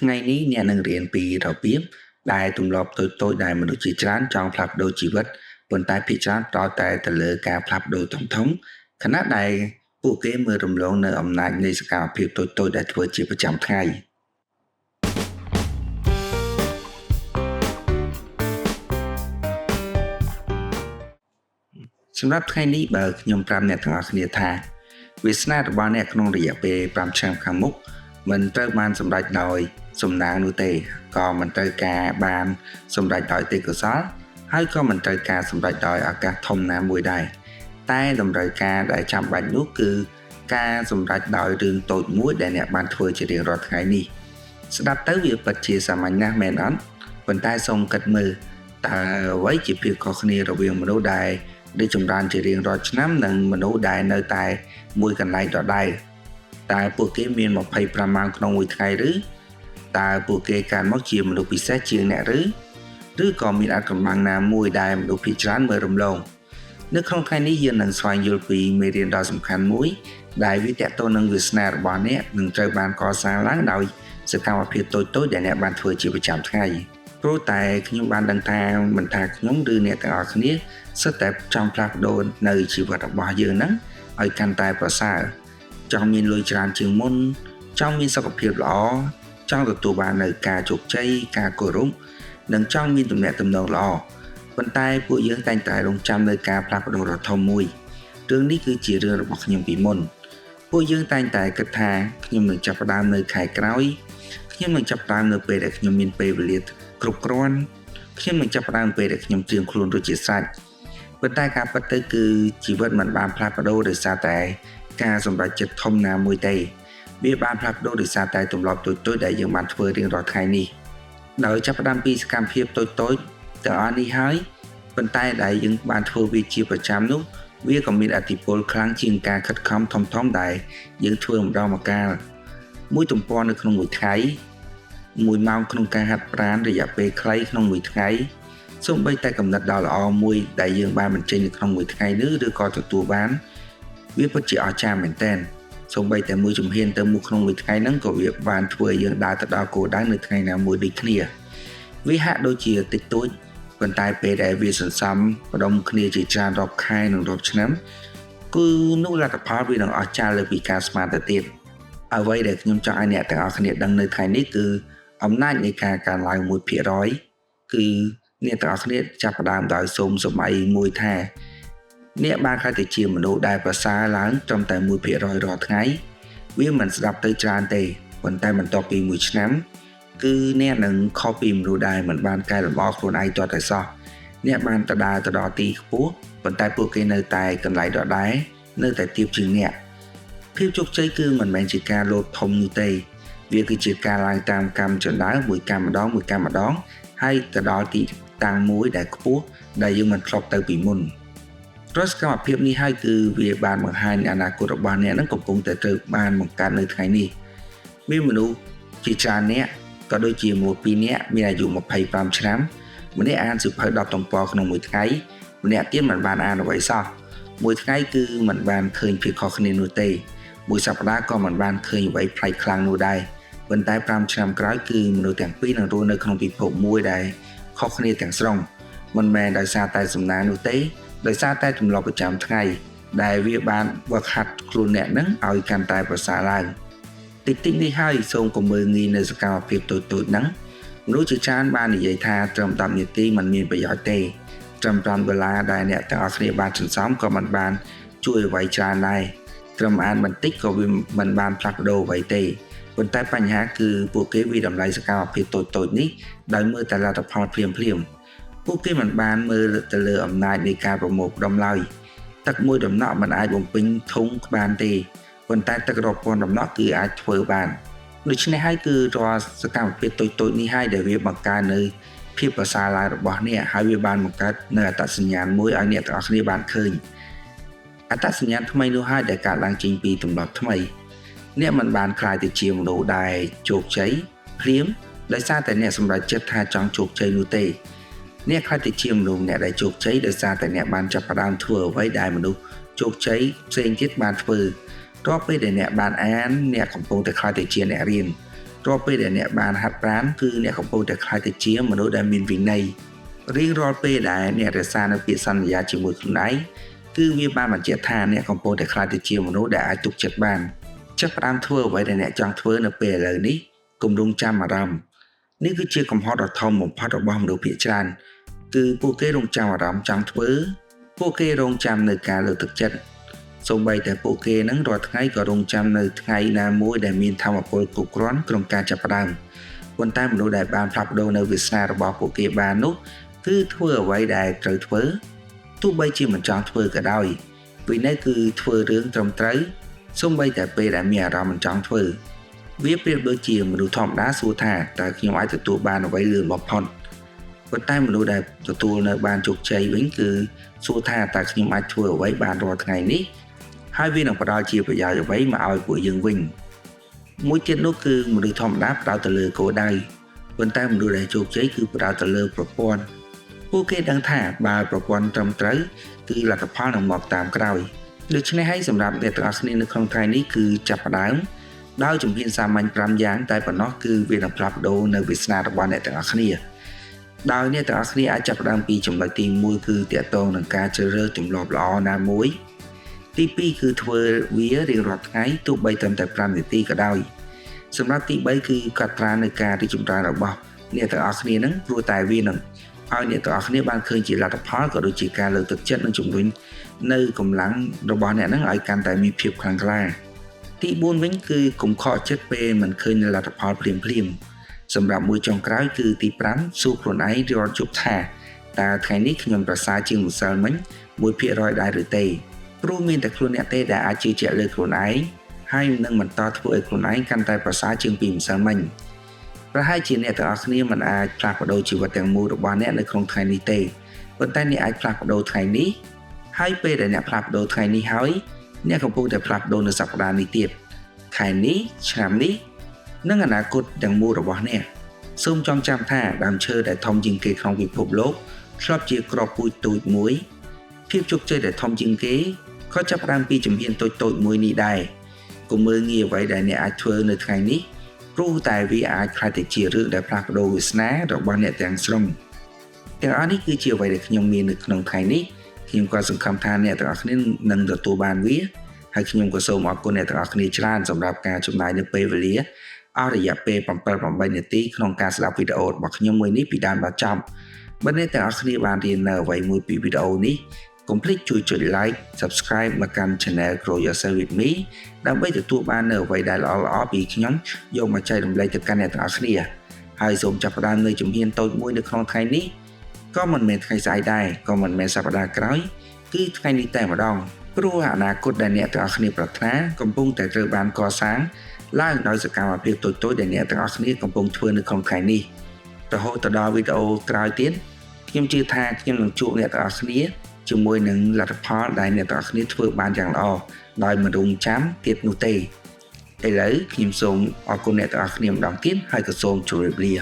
ថ្ងៃនេះអ្នកនឹងរៀនពីរបៀបដែលទម្លាប់តូចៗដែលមនុស្សជាច្រើនចង់ផ្លាស់ប្ដូរជីវិតប៉ុន្តែភាគច្រើនផ្ដោតតែទៅលើការផ្លាស់ប្ដូរធំៗខណៈដែលពួកគេមើលរំលងនៅអំណាចនៃសកម្មភាពតូចៗដែលធ្វើជាប្រចាំថ្ងៃសម្រាប់ថ្ងៃនេះបើខ្ញុំប្រាប់អ្នកទាំងអស់គ្នាថាវាសនារបស់អ្នកក្នុងរយៈពេល5ឆ្នាំខាងមុខមិនត្រូវបានសម្រេចដោយសំណាងនោះទេក៏មិនត្រូវការបានសម្រេចដោយទេពកោសល្យហើយក៏មិនត្រូវការសម្រេចដោយឱកាសធំណាមួយដែរតែតម្រូវការដែលចាំបាច់នោះគឺការសម្រេចដោយរឿងតូចមួយដែលអ្នកបានធ្វើជារៀងរាល់ថ្ងៃនេះស្ដាប់ទៅវាពិតជាសាមញ្ញណាស់មែនអត់ប៉ុន្តែសូមគិតមើលតើអ្វីជាភាពខុសគ្នារវាងមនុស្សដែលចម្រើនជារៀងរាល់ឆ្នាំនិងមនុស្សដែលនៅតែមួយកន្លែងដដែលតើពួកគេមាន25ម៉ោងក្នុងមួយថ្ងៃឬតើពួកគេកើតមកជាមនុស្សពិសេសជាងអ្នកឬក៏មានអាថ៌កំបាំងណាមួយដែលមនុស្សភាគច្រើនមើលរំលងនៅក្នុងថ្ងៃនេះយើងនឹងស្វែងយល់ពីមេរៀនដ៏សំខាន់មួយដែលវាទាក់ទងនឹងវាសនារបស់អ្នកនឹងត្រូវបានកសាងឡើងដោយសកម្មភាពតូចៗដែលអ្នកបានធ្វើជាប្រចាំថ្ងៃព្រោះតែខ្ញុំបានដឹងថាមិនថាខ្ញុំឬអ្នកទាំងអស់គ្នាសុទ្ធតែចង់ផ្លាស់ប្ដូរនៅជីវិតរបស់យើងហ្នឹងឲ្យកាន់តែប្រសើរចង់មានលុយច្រើនជាងមុនចង់មានសុខភាពល្អចង់ទទួលបាននូវការជោគជ័យការគោរពនិងចង់មានទំនាក់ទំនងល្អប៉ុន្តែពួកយើងតែងតែរងចាំនៅការផ្លាស់ប្ដូរដ៏ធំមួយរឿងនេះគឺជារឿងរបស់ខ្ញុំពីមុនពួកយើងតែងតែគិតថាខ្ញុំនឹងចាប់ផ្ដើមនៅខែក្រោយខ្ញុំនឹងចាប់ផ្ដើមនៅពេលដែលខ្ញុំមានពេលវេលាគ្រប់គ្រាន់ខ្ញុំនឹងចាប់ផ្ដើមពេលដែលខ្ញុំត្រៀមខ្លួនរួចជាស្រេចប៉ុន្តែការពិតទៅគឺជីវិតមិនបានផ្លាស់ប្ដូរដោយសារតែការសម្រេចចិត្តធំណាមួយទេវាបានផ្លាស់ប្ដូរដោយសារតែទម្លាប់តូចៗដែលយើងបានធ្វើរៀងរាល់ថ្ងៃនេះដោយចាប់ផ្ដើមពីសកម្មភាពតូចៗទាំងអស់នេះហើយប៉ុន្តែដែលយើងបានធ្វើវាជាប្រចាំនោះវាក៏មានឥទ្ធិពលខ្លាំងជាងការខិតខំធំៗដែលយើងធ្វើម្ដងម្កាលមួយទំព័រនៅក្នុងមួយថ្ងៃ1ម៉ោងក្នុងការហាត់ប្រាណរយៈពេលខ្លីក្នុងមួយថ្ងៃសូម្បីតែកំណត់ដ៏ល្អមួយដែលយើងបានបញ្ចេញនៅក្នុងមួយថ្ងៃនេះឬក៏ទទួលបានវាពិតជាអស្ចារ្យមែនទែនសូម្បីតែមួយជំហានទៅមុខក្នុងមួយថ្ងៃហ្នឹងក៏វាបានធ្វើឲ្យយើងដើរទៅដល់គោលដៅនៅថ្ងៃណាមួយដូចគ្នាវាហាក់ដូចជាតិចតួចប៉ុន្តែពេលដែលវាសន្សំបដុំគ្នាជាច្រើនរាប់ខែនិងរាប់ឆ្នាំគឺនោះលទ្ធផលវានឹងអស្ចារ្យលើពីការស្មានទៅទៀតអ្វីដែលខ្ញុំចង់ឲ្យអ្នកទាំងអស់គ្នាដឹងនៅថ្ងៃនេះគឺអំណាចនៃការកើនឡើង 1% គឺអ្នកទាំងអស់គ្នាចាប់ផ្ដើមដោយសូមសម័យមួយថាអ្នកបានខ្លាចទៅជាមនុស្សដែលប្រសើរឡើងត្រឹមតែ 1% រាល់ថ្ងៃវាមិនស្ដាប់ទៅច្រើនទេប៉ុន្តែបន្ទាប់ពី1ឆ្នាំគឺអ្នកនឹងខុសពីមនុស្សដែលមិនបានកែលម្អខ្លួនឯងទាល់តែសោះអ្នកបានទៅដល់ទីខ្ពស់ប៉ុន្តែពួកគេនៅតែកន្លែងដដែលនៅតែទាបជាងអ្នកភាពជោគជ័យគឺមិនមែនជាការលោតធំនោះទេវាគឺជាការឡើងតាមកម្មចដៅមួយកម្មម្ដងហើយទៅដល់ទីតាំងមួយដែលខ្ពស់ដែលយើងមិនធ្លាប់ទៅពីមុនរាល់សកម្មភាពនេះហើយគឺវាបានបង្ហាញអនាគតរបស់អ្នកនឹងកំពុងតែត្រូវបានបង្កើតនៅថ្ងៃនេះមានមនុស្សជាច្រើនអ្នកក៏ដូចជាមនុស្ស2នាក់មានអាយុ25ឆ្នាំម្នាក់អានសៀវភៅ10ទំព័រក្នុងមួយថ្ងៃម្នាក់ទៀតមិនបានអានអ្វីសោះមួយថ្ងៃគឺមិនបានឃើញភាពខុសគ្នានោះទេមួយសប្តាហ៍ក៏មិនបានឃើញអ្វីប្លែកខ្លាំងនោះដែរប៉ុន្តែ5ឆ្នាំក្រោយគឺមនុស្សទាំងពីរនឹងរស់នៅក្នុងពិភពមួយដែលខុសគ្នាទាំងស្រុងមិនមែនដោយសារតែសំណាងនោះទេដោយសារតែទម្លាប់ប្រចាំថ្ងៃដែលវាបានវឹកហាត់ខ្លួនអ្នកនឹងឲ្យកាន់តែប្រសើរឡើងតិចៗនេះហើយសូមកុំមើលងាយនៅសកម្មភាពតូចៗហ្នឹងមនុស្សជាច្រើនបាននិយាយថាត្រឹម10នាទីมันមានប្រយោជន៍ទេត្រឹម$5ដែលអ្នកទាំងអស់គ្នាបានសន្សំក៏មិនបានជួយអ្វីច្រើនដែរត្រឹមអានបន្តិចក៏វាមិនបានផ្លាស់ប្ដូរអ្វីទេប៉ុន្តែបញ្ហាគឺពួកគេវាតម្លៃសកម្មភាពតូចៗនេះដោយមើលតែលទ្ធផលភ្លាមៗពួកគេមិនបានមើលទៅលើអំណាចនៃការប្រមូលផ្ដុំឡើយទឹកមួយដំណក់មិនអាចបំពេញធុងបានទេប៉ុន្តែទឹករាប់ពាន់ដំណក់គឺអាចធ្វើបានដូច្នេះហើយគឺរាល់សកម្មភាពតូចៗនេះហើយដែលវាបង្កើននៅភាពប្រសើរឡើងរបស់អ្នកហើយវាបានបង្កើតនៅអត្តសញ្ញាណមួយឲ្យអ្នកទាំងអស់គ្នាបានឃើញអត្តសញ្ញាណថ្មីនោះហើយដែលកើតឡើងចេញពីទម្លាប់ថ្មីអ្នកមិនបានខ្លាយទៅជាមនុស្សដែលជោគជ័យភ្លាមដោយសារតែអ្នកសម្រេចចិត្តថាចង់ជោគជ័យនោះទេអ្នកខ្លាចទៅជាមនុស្សអ្នកដែលជោគជ័យដោយសារតែអ្នកបានចាប់ផ្ដើមធ្វើអ្វីដែលមនុស្សជោគជ័យផ្សេងទៀតបានធ្វើរាល់ពេលដែលអ្នកបានអានអ្នកកំពុងតែខ្លាចទៅជាអ្នករៀន រាល់ពេលដែលអ្នកបានហាត់ប្រាណគឺអ្នកកំពុងតែក្លាយទៅជាមនុស្សដែលមានវិន័យរៀងរាល់ពេលដែលអ្នករក្សានូវពាក្យសន្យាជាមួយខ្លួនឯងគឺវាបានបញ្ជាក់ថាអ្នកកំពុងតែក្លាយទៅជាមនុស្សដែលអាចទុកចិត្តបានចាប់ផ្ដើមធ្វើអ្វីដែលអ្នកចង់ធ្វើនៅពេលឥឡូវនេះកុំរងចាំអារម្មណ៍នេះគឺជាកំហុសដ៏ធំបំផុតរបស់មនុស្សភាគច្រើនគឺពួកគេរងចាំអារម្មណ៍ចង់ធ្វើពួកគេរងចាំនៅការលើកទឹកចិត្តសូម្បីតែពួកគេនឹងរាល់ថ្ងៃក៏រងចាំនៅថ្ងៃណាមួយដែលមានធម៌ពលគ្រប់គ្រាន់ក្នុងការចាប់ផ្ដើមប៉ុន្តែមនុស្សដែលបានផ្លាស់ប្ដូរនៅវាសនារបស់ពួកគេបាននោះគឺធ្វើអ្វីដែលត្រូវធ្វើទោះបីជាមិនចង់ធ្វើក៏ដោយវិន័យគឺធ្វើរឿងត្រឹមត្រូវសូម្បីតែពេលដែលមានអារម្មណ៍មិនចង់ធ្វើវាប្រៀបដូចជាមនុស្សធម្មតាសួរថាតើខ្ញុំអាចទទួលបានអ្វីលឿនបំផុតប៉ុន្តែមនុស្សដែលទទួលនៅបានជោគជ័យវិញគឺសួរថាតើខ្ញុំអាចធ្វើអ្វីបានរាល់ថ្ងៃនេះហើយវានឹងផ្ដល់ជាប្រយោជន៍អ្វីមកឲ្យពួកយើងវិញមួយទៀតនោះគឺមនុស្សធម្មតាផ្ដោតទៅលើគោលដៅប៉ុន្តែមនុស្សដែលជោគជ័យគឺផ្ដោតទៅលើប្រព័ន្ធពួកគេដឹងថាបើប្រព័ន្ធត្រឹមត្រូវគឺលទ្ធផលនឹងមកតាមក្រោយដូច្នេះហើយសម្រាប់អ្នកទាំងអស់គ្នានៅក្នុងថ្ងៃនេះគឺចាប់ផ្ដើមដោយជំហានសាមញ្ញ5យ៉ាងតែប៉ុណ្ណោះគឺវានឹងផ្លាស់ប្ដូរនៅវាសនារបស់អ្នកទាំងអស់គ្នាដោយអ្នកទាំងអស់គ្នាអាចចាប់ផ្ដើមពីចំណុចទី1គឺទាក់ទងនឹងការជ្រើសរើសទម្លាប់ល្អណាមួយទី2គឺធ្វើវារៀងរាល់ថ្ងៃទោះបីត្រឹមតែ5នាទីក៏ដោយសម្រាប់ទី3គឺកាត់ត្រានៅការរីកចម្រើនរបស់អ្នកទាំងអស់គ្នានឹងព្រោះតែវានឹងឲ្យអ្នកទាំងអស់គ្នាបានឃើញជាលទ្ធផលក៏ដូចជាការលើកទឹកចិត្តនិងជំរុញនៅកម្លាំងរបស់អ្នកនឹងឲ្យកាន់តែមានភាពខ្លាំងក្លាទី4វិញគឺកុំខកចិត្តពេលមិនឃើញលទ្ធផលភ្លាមសម្រាប់មួយចុងក្រោយគឺទី5សួរខ្លួនឯងរាល់ជប់ថាតើថ្ងៃនេះខ្ញុំប្រសើរជាងម្សិលមិញ 1% ដែរឬទេព្រោះមានតែខ្លួនអ្នកទេដែលអាចជឿជាក់លើខ្លួនឯងហើយនឹងបន្តធ្វើឲ្យខ្លួនឯងកាន់តែប្រសើរជាងពីម្សិលមិញប្រហែលជាអ្នកទាំងអស់គ្នាមិនអាចផ្លាស់ប្ដូរជីវិតទាំងមូលរបស់អ្នកនៅក្នុងថ្ងៃនេះទេប៉ុន្តែអ្នកអាចផ្លាស់ប្ដូរថ្ងៃនេះហើយពេលដែលអ្នកផ្លាស់ប្ដូរថ្ងៃនេះហើយអ្នកកំពុងតែផ្លាស់ប្ដូរនៅសប្តាហ៍នេះទៀតខែនេះឆ្នាំនេះនិងអនាគតទាំងមូលរបស់អ្នកសូមចងចាំថាដើមឈើដែលធំជាងគេក្នុងពិភពលោកធ្លាប់ជាគ្រាប់ពូជទូចមួយភាពជោគជ័យដែលធំជាងគេក៏ចាប់ផ្ដើមពីជំហានតូចៗមួយនេះដែរកុំមើលងាយអ្វីដែលអ្នកអាចធ្វើនៅថ្ងៃនេះព្រោះតែវាអាចក្លាយទៅជារឿងដែលផ្លាស់ប្ដូរវាសនារបស់អ្នកទាំងស្រុងទាំងអស់នេះគឺជាអ្វីដែលខ្ញុំមាននៅក្នុងថ្ងៃនេះខ្ញុំក៏សង្ឃឹមថាអ្នកទាំងអស់គ្នានឹងទទួលបានវាហើយខ្ញុំក៏សូមអរគុណអ្នកទាំងអស់គ្នាច្រើនសម្រាប់ការចំណាយនៅពេលវេលាអស់រយៈពេល7-8នាទីក្នុងការស្ដាប់វីដេអូរបស់ខ្ញុំមួយនេះពីដើមដល់ចប់បើអ្នកទាំងអស់គ្នាបានរៀននៅអ្វីមួយពីវីដេអូនេះកុំភ្លេចជួយចុច like subscribe មកកាន់ Channel Grow Yourself with me ដើម្បីទទួលបាននៅអ្វីដែលល្អៗពីខ្ញុំយកមកចែករំលែកទៅកាន់អ្នកទាំងអស់គ្នាហើយសូមចាប់ផ្ដើមនៅជំហានតូចមួយនៅក្នុងថ្ងៃនេះក៏មិនមែនថ្ងៃស្អែកដែរក៏មិនមែនសប្តាហ៍ក្រោយគឺថ្ងៃនេះតែម្ដងព្រោះអនាគតដែលអ្នកទាំងអស់គ្នាប្រាថ្នាកំពុងតែត្រូវបានកសាងឡើងដោយសកម្មភាពតូចៗដែលអ្នកទាំងអស់គ្នាកំពុងធ្វើនៅក្នុងថ្ងៃនេះរហូតទៅដល់វីដេអូក្រោយទៀតខ្ញុំជឿថាខ្ញុំនឹងជួបអ្នកទាំងអស់គ្នាជាមួយនឹងលទ្ធផលដែលអ្នកទាំងអស់គ្នាធ្វើបានយ៉ាងល្អដោយមិនរងចាំទៀតនោះទេឥឡូវខ្ញុំសូមអរគុណអ្នកទាំងអស់គ្នាម្ដងទៀតហើយក៏សូមជម្រាបលា